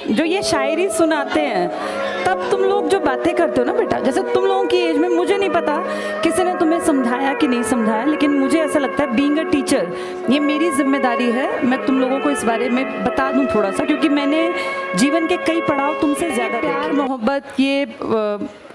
जो ये शायरी सुनाते हैं, तब तुम लोग जो बातें करते हो ना बेटा, जैसे तुम लोगों की एज में, मुझे नहीं पता किसी ने तुम्हें समझाया कि नहीं समझाया, लेकिन मुझे ऐसा लगता है बीइंग अ टीचर ये मेरी जिम्मेदारी है, मैं तुम लोगों को इस बारे में बता दूं थोड़ा सा, क्योंकि मैंने जीवन के कई पड़ाव तुमसे ज़्यादा, प्यार मोहब्बत, ये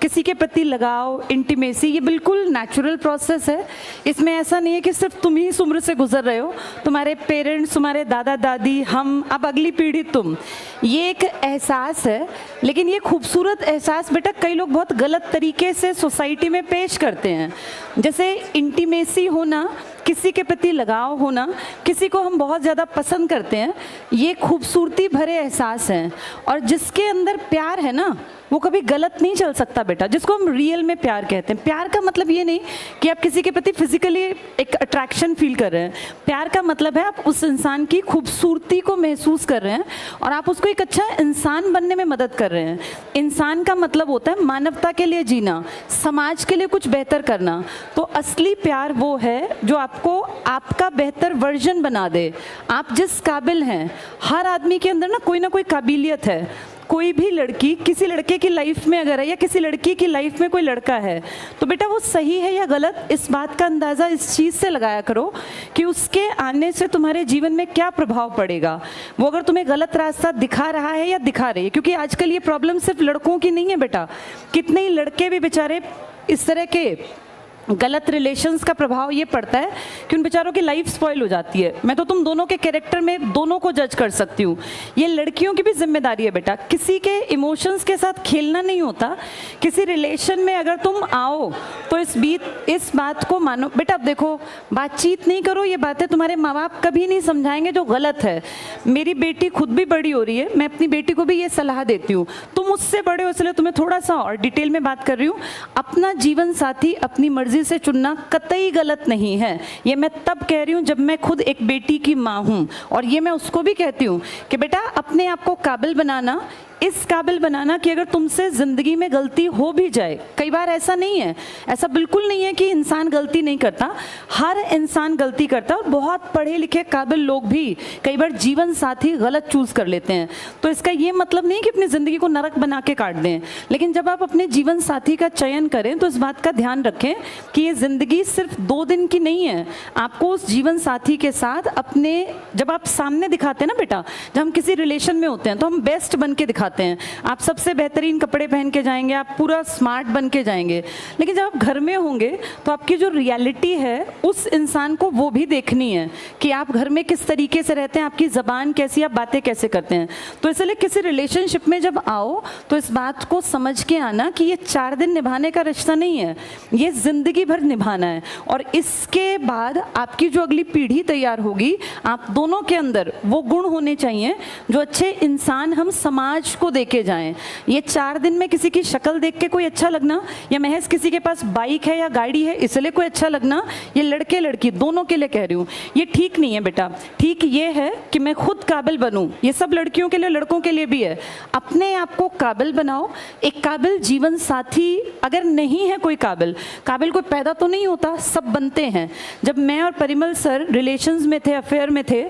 किसी के प्रति लगाव, इंटीमेसी, ये बिल्कुल नेचुरल प्रोसेस है। इसमें ऐसा नहीं है कि सिर्फ तुम ही इस उम्र से गुजर रहे हो, तुम्हारे पेरेंट्स, तुम्हारे दादा दादी, हम, अब अगली पीढ़ी तुम, ये एक एहसास है। लेकिन ये खूबसूरत एहसास बेटा कई लोग बहुत गलत तरीके से सोसाइटी में पेश करते हैं। जैसे इंटीमेसी होना, किसी के प्रति लगाव होना, किसी को हम बहुत ज़्यादा पसंद करते हैं, ये खूबसूरती भरे एहसास हैं। और जिसके अंदर प्यार है ना, वो कभी गलत नहीं चल सकता बेटा, जिसको हम रियल में प्यार कहते हैं। प्यार का मतलब ये नहीं कि आप किसी के प्रति फिजिकली एक अट्रैक्शन फील कर रहे हैं। प्यार का मतलब है आप उस इंसान की खूबसूरती को महसूस कर रहे हैं और आप उसको एक अच्छा इंसान बनने में मदद कर रहे हैं। इंसान का मतलब होता है मानवता के लिए जीना, समाज के लिए कुछ बेहतर करना। तो असली प्यार वो है जो आपको आपका बेहतर वर्जन बना दे। आप जिस काबिल हैं, हर आदमी के अंदर ना कोई काबिलियत है। कोई भी लड़की किसी लड़के की लाइफ में अगर है, या किसी लड़की की लाइफ में कोई लड़का है, तो बेटा वो सही है या गलत, इस बात का अंदाज़ा इस चीज़ से लगाया करो कि उसके आने से तुम्हारे जीवन में क्या प्रभाव पड़ेगा। वो अगर तुम्हें गलत रास्ता दिखा रहा है या दिखा रही है, क्योंकि आजकल ये प्रॉब्लम सिर्फ लड़कों की नहीं है बेटा, कितने ही लड़के भी बेचारे इस तरह के गलत रिलेशंस का प्रभाव ये पड़ता है कि उन बेचारों की लाइफ स्पॉइल हो जाती है। मैं तो तुम दोनों के कैरेक्टर में दोनों को जज कर सकती हूँ। ये लड़कियों की भी जिम्मेदारी है बेटा, किसी के इमोशंस के साथ खेलना नहीं होता। किसी रिलेशन में अगर तुम आओ तो इस बात को मानो बेटा। अब देखो, बातचीत नहीं करो, ये बातें तुम्हारे माँ बाप कभी नहीं समझाएंगे जो गलत है। मेरी बेटी खुद भी बड़ी हो रही है, मैं अपनी बेटी को भी ये सलाह देती हूँ। तुम उससे बड़े हो इसलिए तुम्हें थोड़ा सा और डिटेल में बात कर रही हूँ। अपना जीवन साथी अपनी मर्जी से चुनना कतई गलत नहीं है। ये मैं तब कह रही हूँ जब मैं खुद एक बेटी की माँ हूँ, और ये मैं उसको भी कहती हूँ कि बेटा अपने आप को काबिल बनाना, इस काबिल बनाना कि अगर तुमसे ज़िंदगी में गलती हो भी जाए, कई बार ऐसा नहीं है, ऐसा बिल्कुल नहीं है कि इंसान गलती नहीं करता, हर इंसान गलती करता है। और बहुत पढ़े लिखे काबिल लोग भी कई बार जीवन साथी गलत चूज़ कर लेते हैं। तो इसका ये मतलब नहीं कि अपनी ज़िंदगी को नरक बना के काट दें, लेकिन जब आप अपने जीवन साथी का चयन करें तो इस बात का ध्यान रखें कि ये ज़िंदगी सिर्फ 2 दिन की नहीं है। आपको उस जीवन साथी के साथ अपने, जब आप सामने दिखाते हैं ना बेटा, जब हम किसी रिलेशन में होते हैं तो हम बेस्ट बन के दिखाते हैं। आप सबसे बेहतरीन कपड़े पहन के जाएंगे, आप पूरा स्मार्ट बन के जाएंगे, लेकिन जब आप घर में होंगे तो आपकी जो रियलिटी है उस इंसान को वो भी देखनी है कि आप घर में किस तरीके से रहते हैं, आपकी ज़बान कैसी, आप बातें कैसे करते हैं। तो इसलिए किसी रिलेशनशिप में जब आओ तो इस बात को समझ के आना कि ये 4 दिन निभाने का रिश्ता नहीं है, ये ज़िंदगी भर निभाना है। और इसके बाद आपकी जो अगली पीढ़ी तैयार होगी, आप दोनों के अंदर वो गुण होने चाहिए जो अच्छे इंसान हम समाज को देके जाएं। ये 4 दिन में किसी की शक्ल देख के कोई अच्छा लगना, या महज किसी के पास बाइक है या गाड़ी है इसलिए कोई अच्छा लगना, ये लड़के लड़की दोनों के लिए कह रही हूँ, ये ठीक नहीं है बेटा। ठीक ये है कि मैं खुद काबिल बनूं, ये सब लड़कियों के लिए लड़कों के लिए भी है। अपने आप को काबिल बनाओ। एक काबिल जीवन साथी अगर नहीं है, कोई काबिल कोई पैदा तो नहीं होता, सब बनते हैं। जब मैं और परिमल सर रिलेशंस में थे, अफेयर में थे,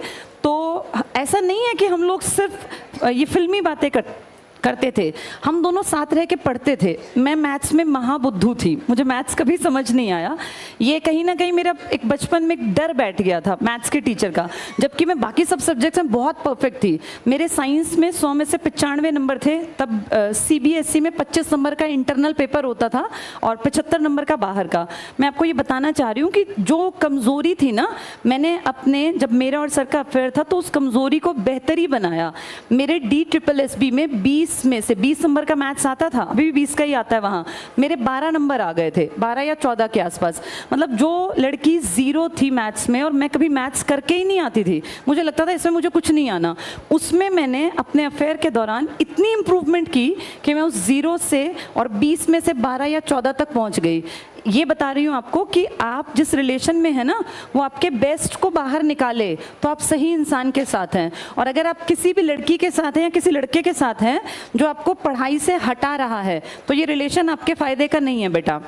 तो ऐसा नहीं है कि हम लोग सिर्फ ये फिल्मी बातें करते थे, हम दोनों साथ रह के पढ़ते थे। मैं मैथ्स में महाबुद्धू थी, मुझे मैथ्स कभी समझ नहीं आया। ये कहीं ना कहीं मेरा एक बचपन में एक डर बैठ गया था मैथ्स के टीचर का, जबकि मैं बाकी सब सब्जेक्ट्स में बहुत परफेक्ट थी। मेरे साइंस में 100 में से 95 नंबर थे। तब CBSE में 25 नंबर का इंटरनल पेपर होता था और 75 नंबर का बाहर का। मैं आपको ये बताना चाह रही हूँ कि जो कमज़ोरी थी ना, मैंने अपने, जब मेरा और सर का अफेयर था तो उस कमज़ोरी को बेहतरी बनाया। मेरे DSSB में 20 में से 20 नंबर का मैथ्स आता था, अभी भी 20 का ही आता है वहाँ, मेरे 12 नंबर आ गए थे, 12 या 14 के आसपास। मतलब जो लड़की 0 थी मैथ्स में, और मैं कभी मैथ्स करके ही नहीं आती थी, मुझे लगता था इसमें मुझे कुछ नहीं आना, उसमें मैंने अपने अफेयर के दौरान इतनी इम्प्रूवमेंट की कि मैं उस 0 से और 20 में से 12 या 14 तक पहुँच गई। ये बता रही हूँ आपको कि आप जिस रिलेशन में है ना, वो आपके बेस्ट को बाहर निकाले तो आप सही इंसान के साथ हैं। और अगर आप किसी भी लड़की के साथ हैं या किसी लड़के के साथ हैं जो आपको पढ़ाई से हटा रहा है, तो ये रिलेशन आपके फ़ायदे का नहीं है बेटा।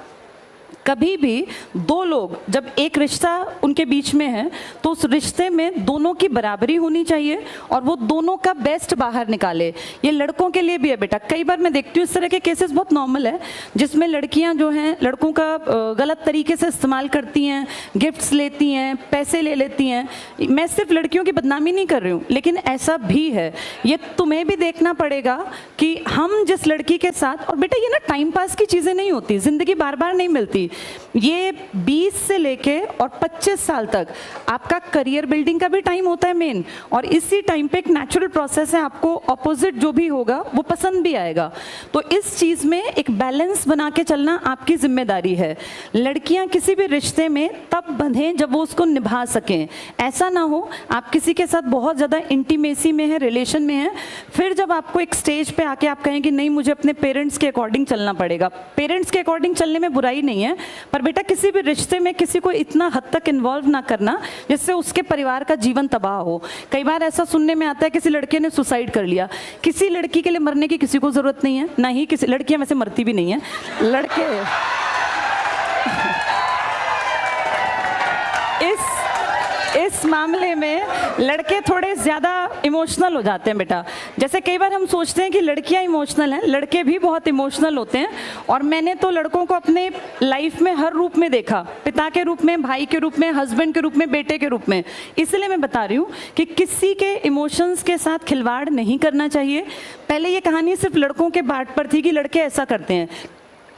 कभी भी दो लोग जब एक रिश्ता उनके बीच में है तो उस रिश्ते में दोनों की बराबरी होनी चाहिए और वो दोनों का बेस्ट बाहर निकाले। ये लड़कों के लिए भी है बेटा। कई बार मैं देखती हूँ इस तरह के केसेस बहुत नॉर्मल है जिसमें लड़कियां जो हैं लड़कों का गलत तरीके से इस्तेमाल करती हैं, गिफ्ट्स लेती हैं, पैसे ले लेती हैं। मैं सिर्फ लड़कियों की बदनामी नहीं कर रही हूँ, लेकिन ऐसा भी है। ये तुम्हें भी देखना पड़ेगा कि हम जिस लड़की के साथ, और बेटा ये ना टाइम पास की चीज़ें नहीं होती, ज़िंदगी बार बार नहीं मिलती। ये 20 से लेके और 25 साल तक आपका करियर बिल्डिंग का भी टाइम होता है मेन, और इसी टाइम पे एक नेचुरल प्रोसेस है, आपको ऑपोजिट जो भी होगा वो पसंद भी आएगा। तो इस चीज़ में एक बैलेंस बना के चलना आपकी जिम्मेदारी है। लड़कियां किसी भी रिश्ते में तब बंधें जब वो उसको निभा सकें। ऐसा ना हो आप किसी के साथ बहुत ज़्यादा इंटीमेसी में है, रिलेशन में है, फिर जब आपको एक स्टेज पे आके आप कहें कि नहीं मुझे अपने पेरेंट्स के अकॉर्डिंग चलना पड़ेगा। पेरेंट्स के अकॉर्डिंग चलने में बुराई नहीं है, पर बेटा किसी भी रिश्ते में किसी को इतना हद तक इन्वॉल्व ना करना जिससे उसके परिवार का जीवन तबाह हो। कई बार ऐसा सुनने में आता है किसी लड़के ने सुसाइड कर लिया। किसी लड़की के लिए मरने की किसी को ज़रूरत नहीं है, ना ही किसी, लड़कियां वैसे मरती भी नहीं है, लड़के इस मामले में लड़के थोड़े ज़्यादा इमोशनल हो जाते हैं बेटा। जैसे कई बार हम सोचते हैं कि लड़कियां इमोशनल हैं, लड़के भी बहुत इमोशनल होते हैं। और मैंने तो लड़कों को अपने लाइफ में हर रूप में देखा, पिता के रूप में, भाई के रूप में, हस्बैंड के रूप में, बेटे के रूप में। इसलिए मैं बता रही हूँ कि किसी के इमोशंस के साथ खिलवाड़ नहीं करना चाहिए। पहले ये कहानी सिर्फ लड़कों के बाट पर थी कि लड़के ऐसा करते हैं,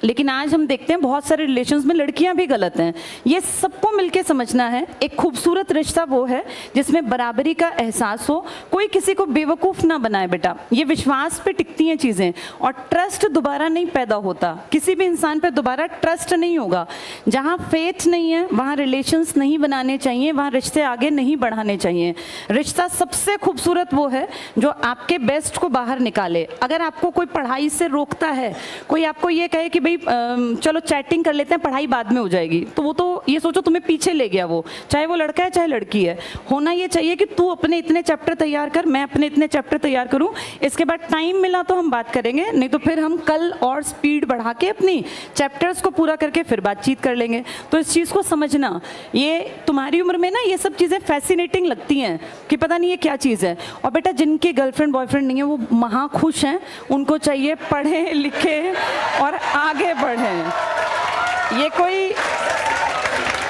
लेकिन आज हम देखते हैं बहुत सारे रिलेशंस में लड़कियां भी गलत हैं। ये सबको मिलके समझना है। एक खूबसूरत रिश्ता वो है जिसमें बराबरी का एहसास हो, कोई किसी को बेवकूफ़ ना बनाए बेटा। ये विश्वास पे टिकती हैं चीज़ें, और ट्रस्ट दोबारा नहीं पैदा होता। किसी भी इंसान पे दोबारा ट्रस्ट नहीं होगा। जहाँ फेथ नहीं है वहाँ रिलेशंस नहीं बनाने चाहिए, वहाँ रिश्ते आगे नहीं बढ़ाने चाहिए। रिश्ता सबसे खूबसूरत वो है जो आपके बेस्ट को बाहर निकाले। अगर आपको कोई पढ़ाई से रोकता है, कोई आपको ये कहे कि चलो चैटिंग कर लेते हैं, पढ़ाई बाद में हो जाएगी, तो वो तो ये सोचो तुम्हें पीछे ले गया वो, चाहे वो लड़का है चाहे लड़की है। होना ये चाहिए कि तू अपने इतने चैप्टर तैयार कर, मैं अपने इतने चैप्टर तैयार करूं, इसके बाद टाइम मिला तो हम बात करेंगे, नहीं तो फिर हम कल और स्पीड बढ़ा के अपनी चैप्टर्स को पूरा करके फिर बातचीत कर लेंगे। तो इस चीज़ को समझना, ये तुम्हारी उम्र में ना ये सब चीज़ें फैसिनेटिंग लगती हैं कि पता नहीं ये क्या चीज़ है। और बेटा जिनके गर्लफ्रेंड बॉयफ्रेंड नहीं है वो महा खुश हैं, उनको चाहिए पढ़ें लिखें और आगे बढ़ें।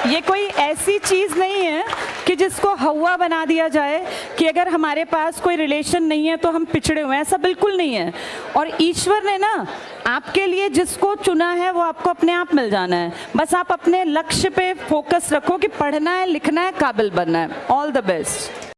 ये कोई ऐसी चीज़ नहीं है कि जिसको हवा बना दिया जाए कि अगर हमारे पास कोई रिलेशन नहीं है तो हम पिछड़े हुए हैं, ऐसा बिल्कुल नहीं है। और ईश्वर ने ना आपके लिए जिसको चुना है वो आपको अपने आप मिल जाना है। बस आप अपने लक्ष्य पे फोकस रखो कि पढ़ना है, लिखना है, काबिल बनना है। All the best.